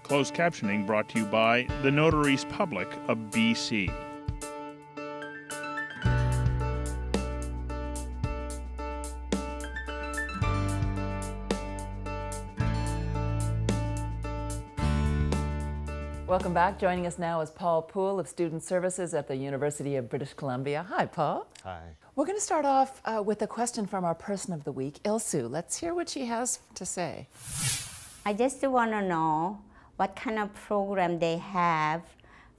Closed captioning brought to you by the Notaries Public of BC. Welcome back. Joining us now is Poole of Student Services at the University of British Columbia. Hi, Paul. Hi. We're going to start off with a question from our person of the week, Ilsu. Let's hear what she has to say. I just want to know what kind of program they have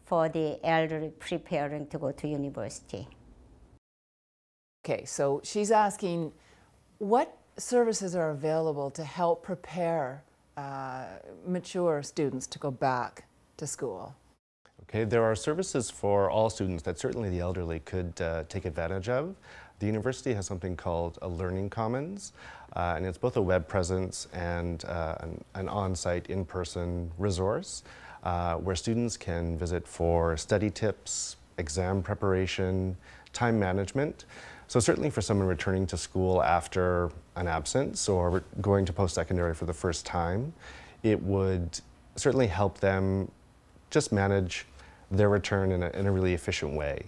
for the elderly preparing to go to university. Okay, so she's asking what services are available to help prepare mature students to go back to school. Okay, there are services for all students that certainly the elderly could take advantage of. The university has something called a Learning Commons, and it's both a web presence and an on-site, in-person resource where students can visit for study tips, exam preparation, time management. So certainly for someone returning to school after an absence or going to post-secondary for the first time, it would certainly help them just manage their return in a really efficient way.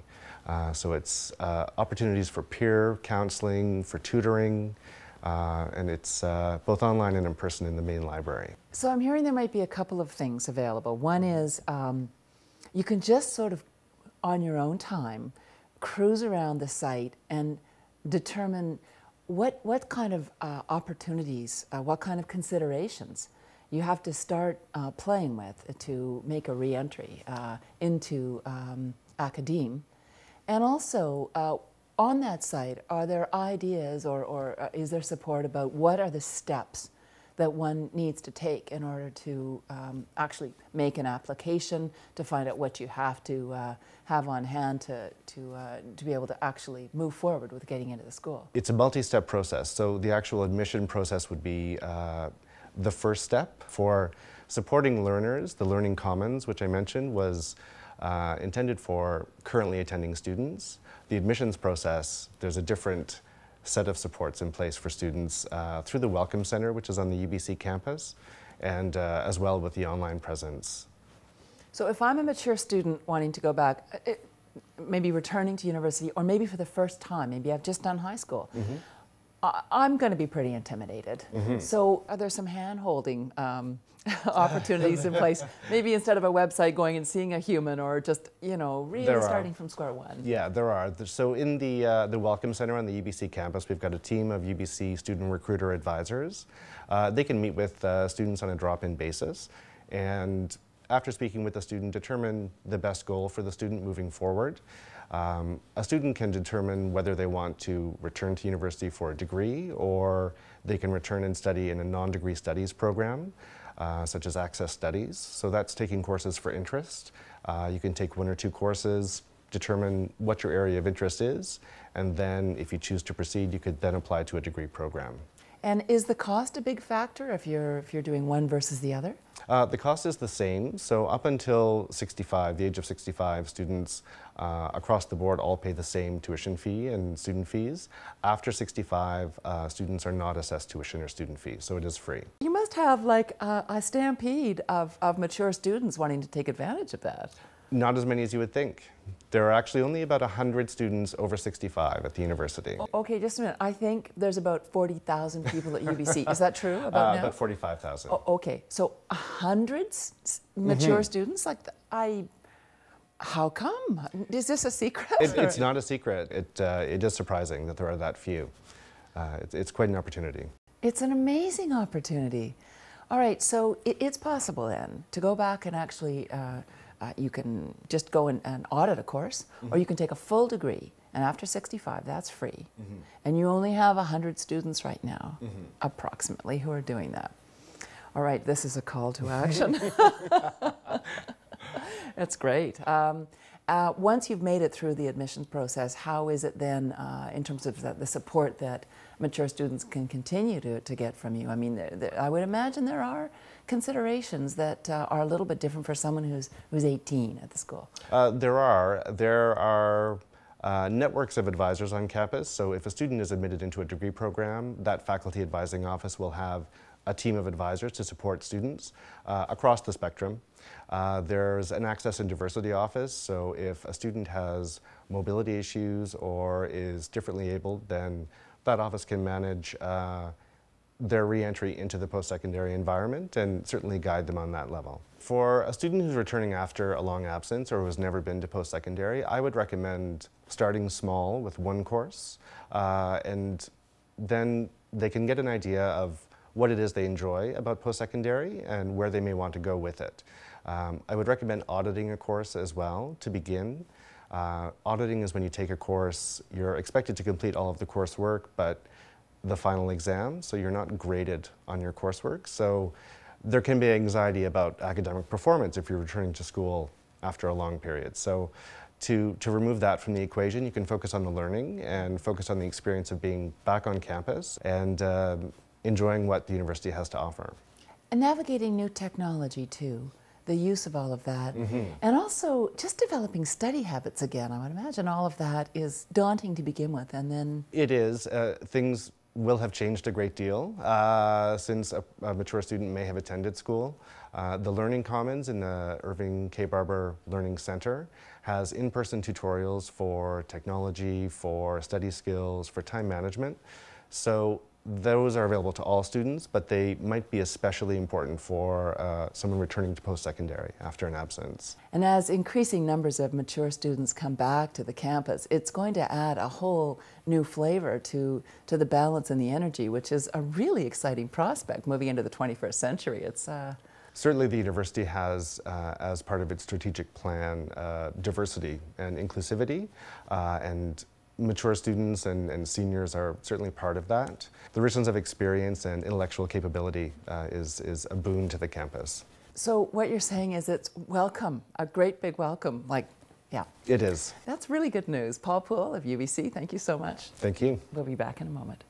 So it's opportunities for peer counseling, for tutoring, and it's both online and in person in the main library. So I'm hearing there might be a couple of things available. One is you can just sort of, on your own time, cruise around the site and determine what kind of opportunities, what kind of considerations you have to start playing with to make a re-entry into academe. And also, on that site, are there ideas or is there support about what are the steps that one needs to take in order to actually make an application, to find out what you have to have on hand to be able to actually move forward with getting into the school? It's a multi-step process. So the actual admission process would be the first step. For supporting learners, the Learning Commons, which I mentioned, was intended for currently attending students. The admissions process, there's a different set of supports in place for students through the Welcome Center, which is on the UBC campus, and as well with the online presence. So if I'm a mature student wanting to go back, maybe returning to university, or maybe for the first time, maybe I've just done high school, I'm going to be pretty intimidated. So are there some hand-holding opportunities in place? Maybe instead of a website, going and seeing a human, or just, you know, really starting from square one. Yeah, there are. So in the Welcome Center on the UBC campus, we've got a team of UBC student recruiter advisors. They can meet with students on a drop-in basis, and after speaking with the student, determine the best goal for the student moving forward. A student can determine whether they want to return to university for a degree, or they can return and study in a non-degree studies program, such as Access Studies. So that's taking courses for interest. You can take 1 or 2 courses, determine what your area of interest is, and then if you choose to proceed, you could then apply to a degree program. And is the cost a big factor if you're doing one versus the other? The cost is the same. So up until 65, the age of 65, students across the board all pay the same tuition fee and student fees. After 65, students are not assessed tuition or student fees, so it is free. You must have like a stampede of mature students wanting to take advantage of that. Not as many as you would think. There are actually only about 100 students over 65 at the university. Okay, just a minute. I think there's about 40,000 people at UBC. Is that true about now? About 45,000. Oh, okay, so 100 mature students? Like, how come? Is this a secret? It's not a secret. It is surprising that there are that few. It's quite an opportunity. It's an amazing opportunity. All right, so it's possible then to go back and actually you can just go and audit a course, or you can take a full degree, and after 65, that's free. And you only have 100 students right now, approximately, who are doing that. All right, this is a call to action. That's great. Once you've made it through the admissions process, how is it then in terms of the support that mature students can continue to get from you? I mean, I would imagine there are considerations that are a little bit different for someone who's 18 at the school. There are networks of advisors on campus. So if a student is admitted into a degree program, that faculty advising office will have a team of advisors to support students across the spectrum. There's an Access and Diversity Office, so if a student has mobility issues or is differently abled, then that office can manage their re-entry into the post-secondary environment and certainly guide them on that level. For a student who's returning after a long absence or who has never been to post-secondary, I would recommend starting small with one course, and then they can get an idea of what it is they enjoy about post-secondary and where they may want to go with it. I would recommend auditing a course as well to begin. Auditing is when you take a course, you're expected to complete all of the coursework, but the final exam, so you're not graded on your coursework. So there can be anxiety about academic performance if you're returning to school after a long period. So to remove that from the equation, you can focus on the learning and focus on the experience of being back on campus and enjoying what the university has to offer. And navigating new technology too, the use of all of that, and also just developing study habits again. I would imagine all of that is daunting to begin with, and then... It is. Things will have changed a great deal since a mature student may have attended school. The Learning Commons in the Irving K. Barber Learning Center has in-person tutorials for technology, for study skills, for time management. So those are available to all students, but they might be especially important for someone returning to post-secondary after an absence. And as increasing numbers of mature students come back to the campus, it's going to add a whole new flavor to the balance and the energy, which is a really exciting prospect moving into the 21st century. It's Certainly the university has, as part of its strategic plan, diversity and inclusivity, and mature students and seniors are certainly part of that. The richness of experience and intellectual capability is a boon to the campus. So what you're saying is it's welcome, a great big welcome, like, yeah. It is. That's really good news. Paul Poole of UBC, thank you so much. Thank you. We'll be back in a moment.